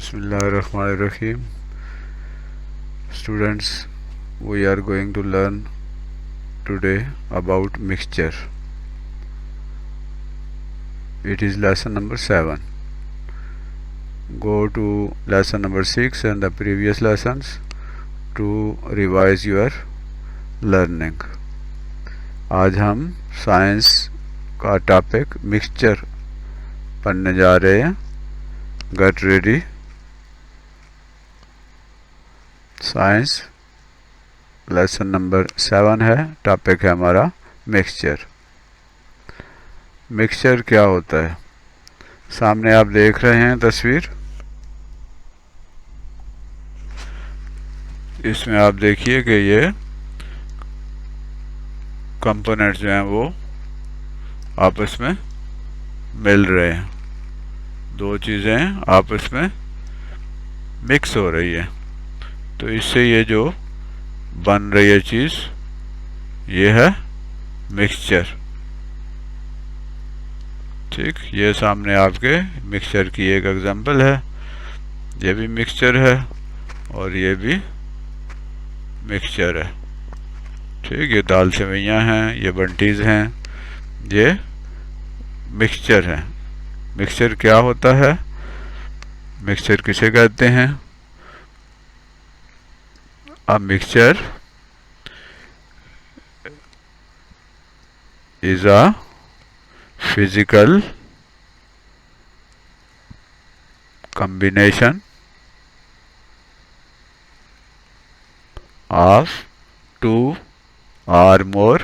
Bismillahirrahmanirrahim. Students, we are going to learn today about mixture. It is lesson number 7. Go to lesson number 6 and the previous lessons to revise your learning. आज हम science का topic mixture पढ़ने जा रहे हैं. Get ready. Science lesson number 7 है. Topic है हमारा मिक्सचर. मिक्सचर क्या होता है? सामने आप देख रहे हैं तस्वीर. इसमें आप देखिए कि ये कंपोनेंट्स जो हैं वो आपस में मिल रहे हैं. दो चीज़ें आपस में मिक्स हो रही है, तो इससे ये जो बन रही है चीज़, ये है मिक्सचर. ठीक, ये सामने आपके मिक्सचर की एक एग्जांपल है. ये भी मिक्सचर है और ये भी मिक्सचर है. ठीक, ये दाल सेवइयाँ हैं, ये बंटीज हैं, ये मिक्सचर है. मिक्सचर क्या होता है? मिक्सचर किसे कहते हैं? A mixture is a physical combination of two or more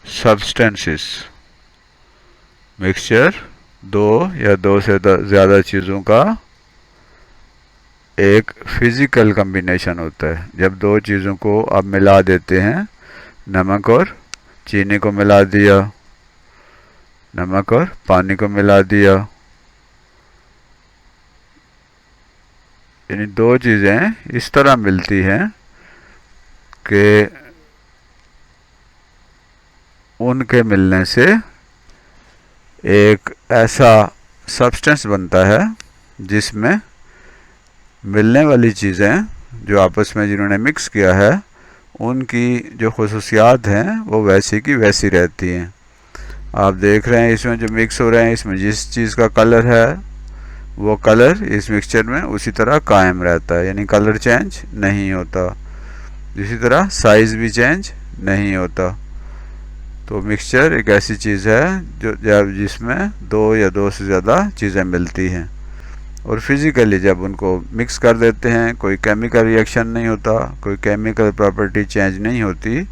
substances. Mixture दो या दो से ज़्यादा चीज़ों का एक फिजिकल कम्बिनेशन होता है. जब दो चीज़ों को आप मिला देते हैं, नमक और चीनी को मिला दिया, नमक और पानी को मिला दिया, यानी दो चीज़ें इस तरह मिलती हैं कि उनके मिलने से एक ऐसा सब्सटेंस बनता है जिसमें मिलने वाली चीज़ें जो आपस में जिन्होंने मिक्स किया है, उनकी जो खुसूसियात हैं वो वैसी की वैसी रहती हैं. आप देख रहे हैं इसमें जो मिक्स हो रहे हैं, इसमें जिस चीज़ का कलर है वो कलर इस मिक्सचर में उसी तरह कायम रहता है, यानी कलर चेंज नहीं होता. इसी तरह साइज़ भी चेंज नहीं होता. तो मिक्सचर एक ऐसी चीज़ है जो जिसमें दो या दो से ज़्यादा चीज़ें मिलती हैं और फिज़िकली जब उनको मिक्स कर देते हैं, कोई केमिकल रिएक्शन नहीं होता, कोई केमिकल प्रॉपर्टी चेंज नहीं होती,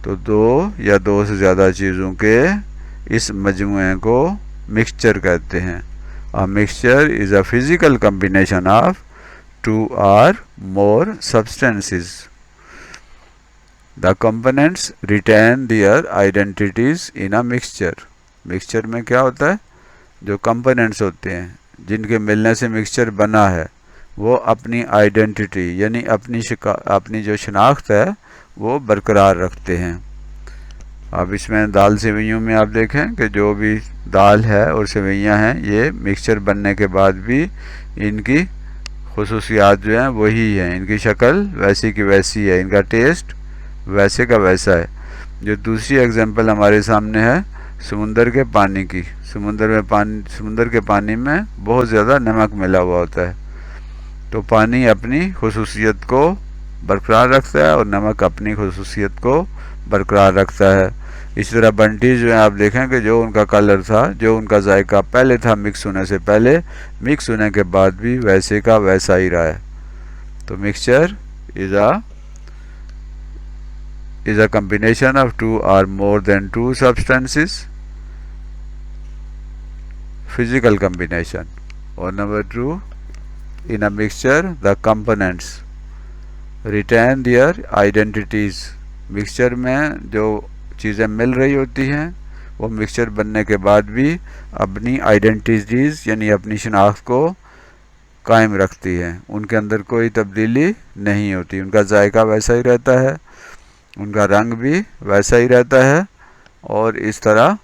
तो दो या दो से ज़्यादा चीज़ों के इस मजमुए को मिक्सचर कहते हैं. A mixture is a physical combination of two or more substances. The components retain their identities in a mixture. Mixture में क्या होता है? जो कंपोनेंट्स होते हैं जिनके मिलने से मिक्सचर बना है, वो अपनी आइडेंटिटी यानी अपनी जो शनाख्त है वो बरकरार रखते हैं. अब इसमें दाल सेवइयों में आप देखें कि जो भी दाल है और सेवइयाँ हैं, ये मिक्सचर बनने के बाद भी इनकी खुसूसियात जो हैं वही हैं. इनकी शक्ल वैसी की वैसी है, इनका टेस्ट वैसे का वैसा है. जो दूसरी एग्जांपल हमारे सामने है समुंदर के पानी की. समुंदर के पानी में बहुत ज़्यादा नमक मिला हुआ होता है, तो पानी अपनी खुसूसियत को बरकरार रखता है और नमक अपनी खुसूसियत को बरकरार रखता है. इसी तरह बंटी जो है आप देखें कि जो उनका कलर था, जो उनका जायका पहले था मिक्स होने से पहले, मिक्स होने के बाद भी वैसे का वैसा ही रहा है. तो mixture is a combination of two or more than two substances, physical combination. Or number 2, in a mixture the components retain their identities. Mixture में जो चीज़ें मिल रही होती हैं वो मिक्सचर बनने के बाद भी अपनी आइडेंटिटीज़ यानी अपनी शनाख्त को कायम रखती हैं. उनके अंदर कोई तब्दीली नहीं होती. उनका जायका वैसा ही रहता है, उनका रंग भी वैसा ही रहता है और इस तरह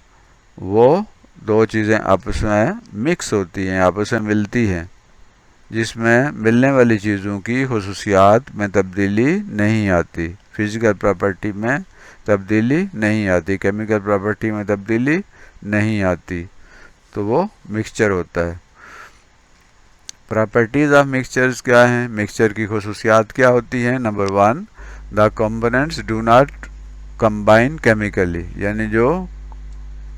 वो दो चीज़ें आपस में मिक्स होती हैं, आपस में मिलती हैं. जिसमें मिलने वाली चीज़ों की खुसूसियात में तब्दीली नहीं आती, फिज़िकल प्रॉपर्टी में तब्दीली नहीं आती, केमिकल प्रॉपर्टी में तब्दीली नहीं आती, तो वो मिक्सचर होता है। प्रॉपर्टीज़ ऑफ मिक्सचर्स क्या हैं? मिक्सचर की खुसूसियात क्या होती हैं? Number 1, the components do not combine chemically, यानी जो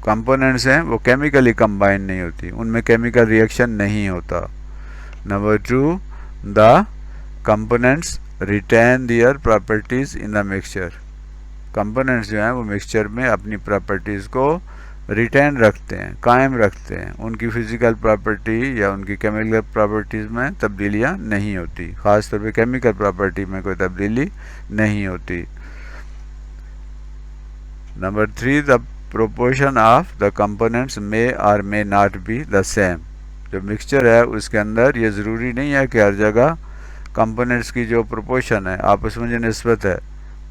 कंपोनेंट्स हैं वो केमिकली कंबाइन नहीं होती, उनमें केमिकल रिएक्शन नहीं होता। Number 2, the components retain their properties in the mixture, components जो हैं वो मिक्सचर में अपनी प्रॉपर्टीज़ को रिटेन रखते हैं, कायम रखते हैं, उनकी फिज़िकल प्रॉपर्टी या उनकी केमिकल प्रॉपर्टीज़ में तब्दीलियाँ नहीं होती, ख़ास तौर पे केमिकल प्रॉपर्टी में कोई तब्दीली नहीं होती। Number 3, the proportion of the components may or may not be the same, जो मिक्सचर है उसके अंदर ये ज़रूरी नहीं है कि हर जगह कंपोनेंट्स की जो प्रोपोर्शन है, आपस में जो निस्बत है,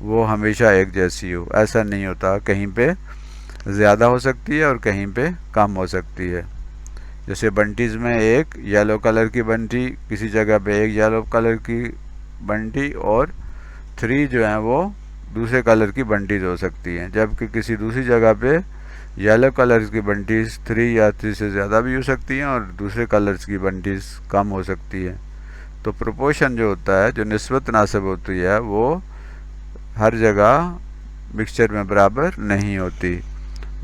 वो हमेशा एक जैसी हो, ऐसा नहीं होता, कहीं पे ज़्यादा हो सकती है और कहीं पे कम हो सकती है। जैसे बंटीज़ में एक येलो कलर की बंटी, किसी जगह पे एक येलो कलर की बंटी और 3 जो हैं वो दूसरे कलर की बंटीज़ हो सकती हैं, जबकि किसी दूसरी जगह पे येलो कलर की बंटीज़ 3 या 3 से ज़्यादा भी हो सकती हैं और दूसरे कलर्स की बंटीज़ कम हो सकती हैं। तो प्रोपोर्शन जो होता है, जो निस्बत नासब होती है, वो हर जगह मिक्सचर में बराबर नहीं होती।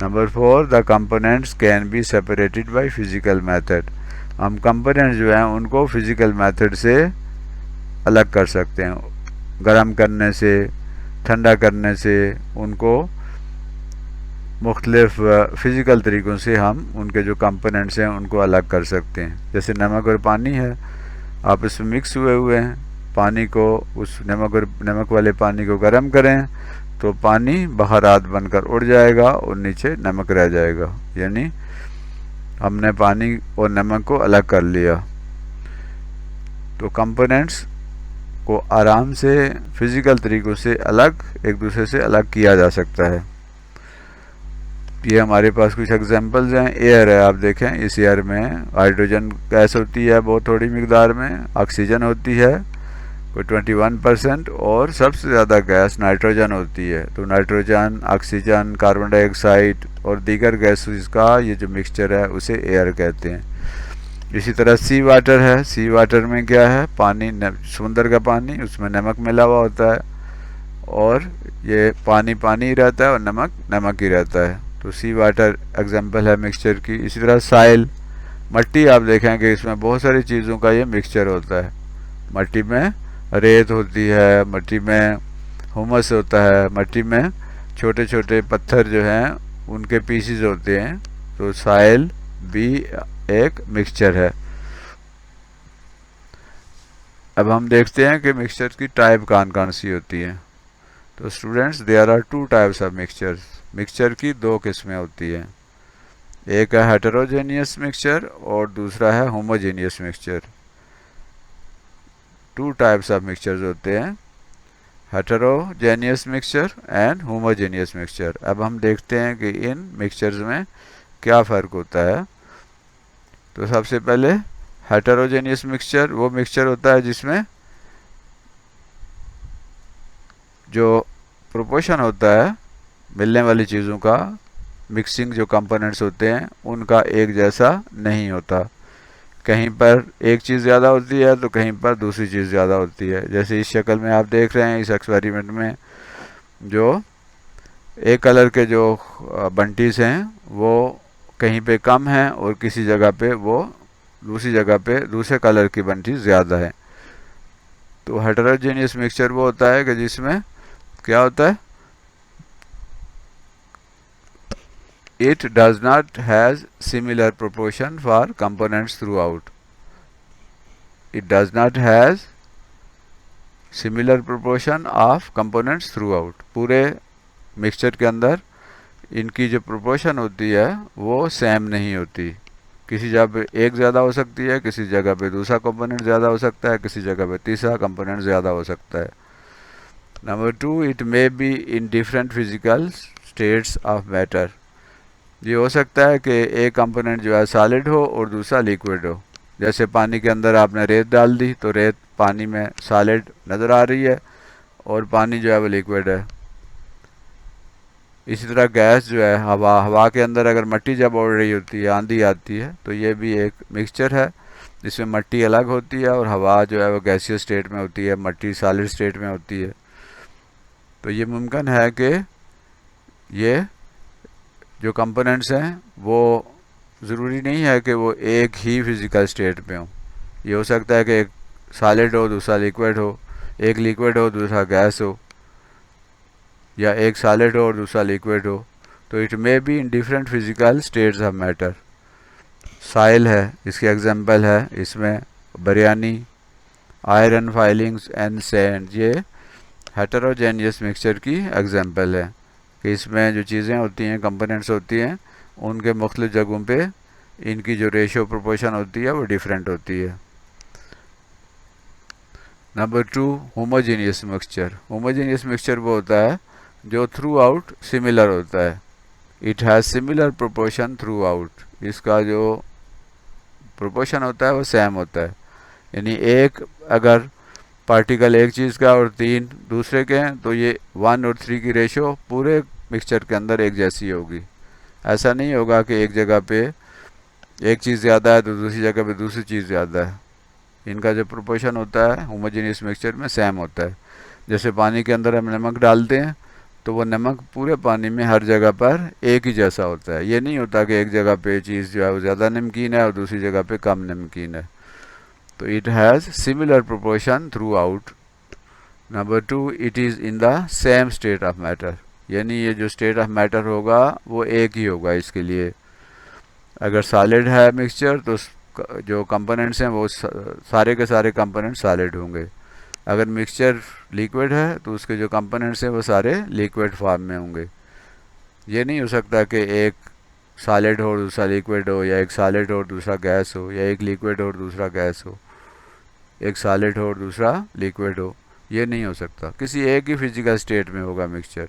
Number 4, the components can be separated by physical method, हम कंपोनेंट्स जो हैं उनको फिज़िकल मेथड से अलग कर सकते हैं, गर्म करने से, ठंडा करने से, उनको मुख्तलिफ फ़िज़िकल तरीक़ों से हम उनके जो कंपोनेंट्स हैं उनको अलग कर सकते हैं। जैसे नमक और पानी है, आपस में मिक्स हुए हैं, पानी को, उस नमक वाले पानी को गर्म करें तो पानी बहारात बनकर उड़ जाएगा और नीचे नमक रह जाएगा, यानी हमने पानी और नमक को अलग कर लिया। तो कंपोनेंट्स को आराम से फिज़िकल तरीक़ों से अलग, एक दूसरे से अलग किया जा सकता है। ये हमारे पास कुछ एग्जांपल्स हैं। एयर है, आप देखें, इस एयर में हाइड्रोजन गैस होती है बहुत थोड़ी मिकदार में, ऑक्सीजन होती है कोई 21% और सबसे ज़्यादा गैस नाइट्रोजन होती है। तो नाइट्रोजन, ऑक्सीजन, कार्बन डाइऑक्साइड और दीगर गैसेस का ये जो मिक्सचर है उसे एयर कहते हैं। इसी तरह सी वाटर है, सी वाटर में क्या है? पानी, समुंदर का पानी, उसमें नमक मिला हुआ होता है और ये पानी पानी ही रहता है और नमक नमक ही रहता है। तो सी वाटर एग्जाम्पल है मिक्सचर की। इसी तरह साइल, मट्टी, आप देखेंगे इसमें बहुत सारी चीज़ों का ये मिक्सचर होता है। मट्टी में रेत होती है, मट्टी में हुमस होता है, मट्टी में छोटे छोटे पत्थर जो हैं उनके पीसीज होते हैं। तो साइल भी एक मिक्सचर है। अब हम देखते हैं कि मिक्सचर की टाइप कौन कौन सी होती हैं। तो students, there are 2 types of mixtures, mixture की 2 किस्में होती हैं, एक है हेटेरोजेनियस मिक्सचर और दूसरा है homogeneous mixture. 2 types of mixtures होते हैं, heterogeneous mixture and homogeneous mixture. अब हम देखते हैं कि इन मिक्सचर्स में क्या फ़र्क होता है। तो सबसे पहले हेटेरोजेनियस मिक्सचर वो मिक्सचर होता है जिसमें जो प्रोपोर्शन होता है मिलने वाली चीज़ों का, मिक्सिंग जो कंपोनेंट्स होते हैं उनका एक जैसा नहीं होता, कहीं पर एक चीज़ ज़्यादा होती है तो कहीं पर दूसरी चीज़ ज़्यादा होती है। जैसे इस शक्ल में आप देख रहे हैं, इस एक्सपेरिमेंट में जो एक कलर के जो बंटीज़ हैं वो कहीं पे कम हैं और किसी जगह पे वो दूसरी जगह पे दूसरे कलर की बंटी ज़्यादा है। तो हेटेरोजेनियस मिक्सचर वो होता है कि जिसमें क्या होता है, it does not has similar proportion for components throughout. It does not has similar proportion of components throughout. पूरे मिक्सचर के अंदर इनकी जो प्रोपोर्शन होती है वो सेम नहीं होती, किसी जगह पे एक ज़्यादा हो सकती है, किसी जगह पे दूसरा कंपोनेंट ज़्यादा हो सकता है, किसी जगह पे तीसरा कंपोनेंट ज़्यादा हो सकता है। Number 2, it may be in different physical states of matter. ये हो सकता है कि एक कंपोनेंट जो है सॉलिड हो और दूसरा लिक्विड हो, जैसे पानी के अंदर आपने रेत डाल दी तो रेत पानी में सॉलिड नज़र आ रही है और पानी जो है वो लिक्विड है। इसी तरह गैस जो है, हवा के अंदर अगर मिट्टी जब उड़ रही होती है, आंधी आती है, तो ये भी एक मिक्सचर है जिसमें मिट्टी अलग होती है और हवा जो है वो गैसियस स्टेट में होती है, मिट्टी सॉलिड स्टेट में होती है। तो ये मुमकिन है कि ये जो कंपोनेंट्स हैं वो ज़रूरी नहीं है कि वो एक ही फिज़िकल स्टेट में हो। ये हो सकता है कि एक सॉलिड हो दूसरा लिक्विड हो, एक लिक्विड हो दूसरा गैस हो, या एक सॉलिड हो और दूसरा लिक्विड हो। तो it may be in different physical states of matter. Soil है इसकी एग्जांपल है, इसमें biryani, iron filings and sand, ये हेटेरोजेनियस मिक्सचर की एग्जांपल है कि इसमें जो चीज़ें होती हैं, कंपोनेंट्स होती हैं, उनके मुख्तलिफ जगहों पे इनकी जो रेशो प्रोपोर्शन होती है वो डिफरेंट होती है। Number 2, homogeneous mixture. Homogeneous mixture वो होता है जो थ्रू आउट सिमिलर होता है। It has similar proportion through out, इसका जो प्रोपोर्शन होता है वो सेम होता है। यानी एक अगर पार्टिकल एक चीज़ का और 3 दूसरे के हैं तो ये 1 और 3 की रेशो पूरे मिक्सचर के अंदर एक जैसी होगी। ऐसा नहीं होगा कि एक जगह पे एक चीज़ ज़्यादा है तो दूसरी जगह पे दूसरी चीज़ ज़्यादा है। इनका जो प्रोपोर्शन होता है होमोजेनियस मिक्सचर में सेम होता है। जैसे पानी के अंदर हम नमक डालते हैं तो वो नमक पूरे पानी में हर जगह पर एक ही जैसा होता है। ये नहीं होता कि एक जगह पे चीज़ जो है वो ज़्यादा नमकीन है और दूसरी जगह पे कम नमकीन है। तो it has similar proportion through out. Number 2, it is in the same state of matter, यानी ये जो स्टेट ऑफ मैटर होगा वो एक ही होगा इसके लिए। अगर सॉलिड है मिक्सचर तो जो कंपोनेंट्स हैं वो सारे के सारे कंपोनेंट सॉलिड होंगे। अगर मिक्सचर लिक्विड है तो उसके जो कंपोनेंट्स हैं वो सारे लिक्विड फॉर्म में होंगे। ये नहीं हो सकता कि एक सॉलिड हो और दूसरा लिक्विड हो, या एक सॉलिड हो और दूसरा गैस हो, या एक लिक्विड हो और दूसरा गैस हो, एक सॉलिड हो और दूसरा लिक्विड हो। ये नहीं हो सकता, किसी एक ही फिजिकल स्टेट में होगा मिक्सचर।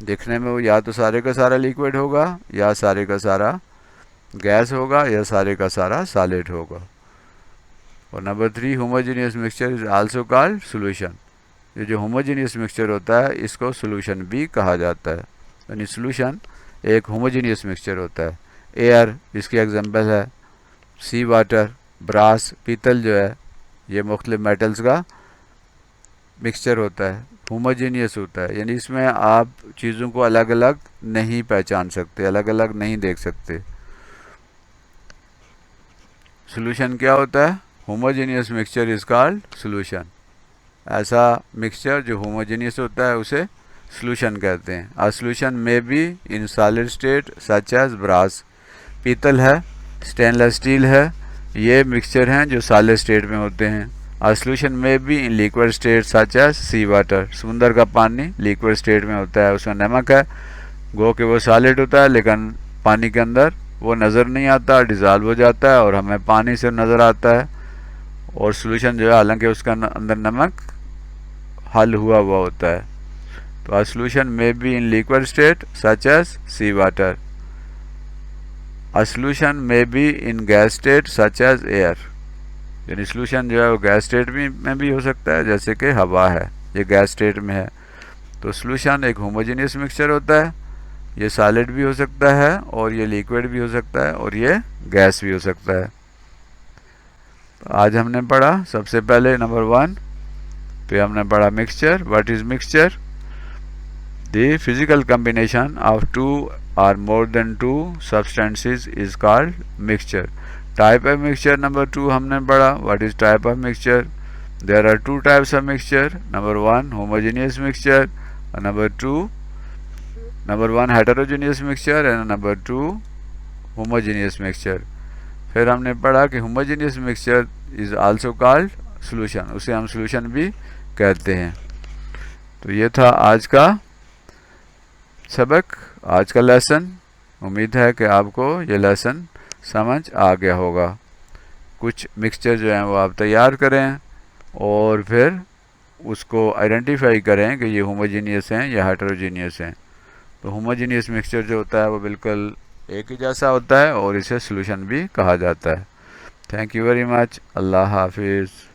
दिखने में वो या तो सारे का सारा लिक्विड होगा, या सारे का सारा गैस होगा, या सारे का सारा सॉलिड होगा। और number 3, homogeneous mixture is also called solution. ये जो होमोजेनियस मिक्सचर होता है इसको सॉल्यूशन भी कहा जाता है। यानी सॉल्यूशन एक होमोजेनियस मिक्सचर होता है। एयर इसकी एग्जांपल है, सी वाटर, ब्रास, पीतल जो है ये मुख्तलिफ मेटल्स का मिक्सचर होता है, होमोजेनियस होता है। यानी इसमें आप चीज़ों को अलग अलग नहीं पहचान सकते, अलग अलग नहीं देख सकते। सॉल्यूशन क्या होता है? Homogeneous mixture is called solution. ऐसा मिक्सचर जो होमोजेनियस होता है उसे सॉल्यूशन कहते हैं। A solution may be in solid state such as brass, पीतल है, स्टेनलेस स्टील है, ये मिक्सचर हैं जो सॉलिड स्टेट में होते हैं। A solution may be in liquid state such as sea water, समुंदर का पानी लिक्विड स्टेट में होता है, उसमें नमक है, गो कि वो सॉलिड होता है लेकिन पानी के अंदर वो नज़र नहीं आता, डिज़ॉल्व हो जाता है और हमें पानी से नज़र आता है। और सॉल्यूशन जो है हालांकि उसका अंदर नमक हल हुआ हुआ होता है। तो a solution may be in liquid state such as sea water. A solution may be in gas state such as air, यानी सॉल्यूशन जो है वो गैस स्टेट में भी हो सकता है, जैसे कि हवा है, ये गैस स्टेट में है। तो सॉल्यूशन एक होमोजेनियस मिक्सचर होता है, ये सॉलिड भी हो सकता है और ये लिक्विड भी हो सकता है और ये गैस भी हो सकता है। तो आज हमने पढ़ा सबसे पहले नंबर 1 पे हमने पढ़ा mixture. What is mixture? The physical combination of 2 or more than 2 substances is called mixture. Type of mixture number 2 हमने पढ़ा. What is type of mixture? There are 2 types of mixture. Number 1 homogeneous mixture, and number 1 heterogeneous mixture, and number 2 homogeneous mixture. फिर हमने पढ़ा कि homogeneous mixture is also called solution, उसे हम solution भी कहते हैं। तो ये था आज का सबक, आज का लेसन। उम्मीद है कि आपको ये लेसन समझ आ गया होगा। कुछ मिक्सचर जो हैं वो आप तैयार करें और फिर उसको आइडेंटिफाई करें कि ये होमोजीनियस हैं या हेटेरोजीनियस हैं। तो होमोजीनियस मिक्सचर जो होता है वो बिल्कुल एक ही जैसा होता है और इसे सॉल्यूशन भी कहा जाता है। Thank you very much. अल्लाह हाफिज़।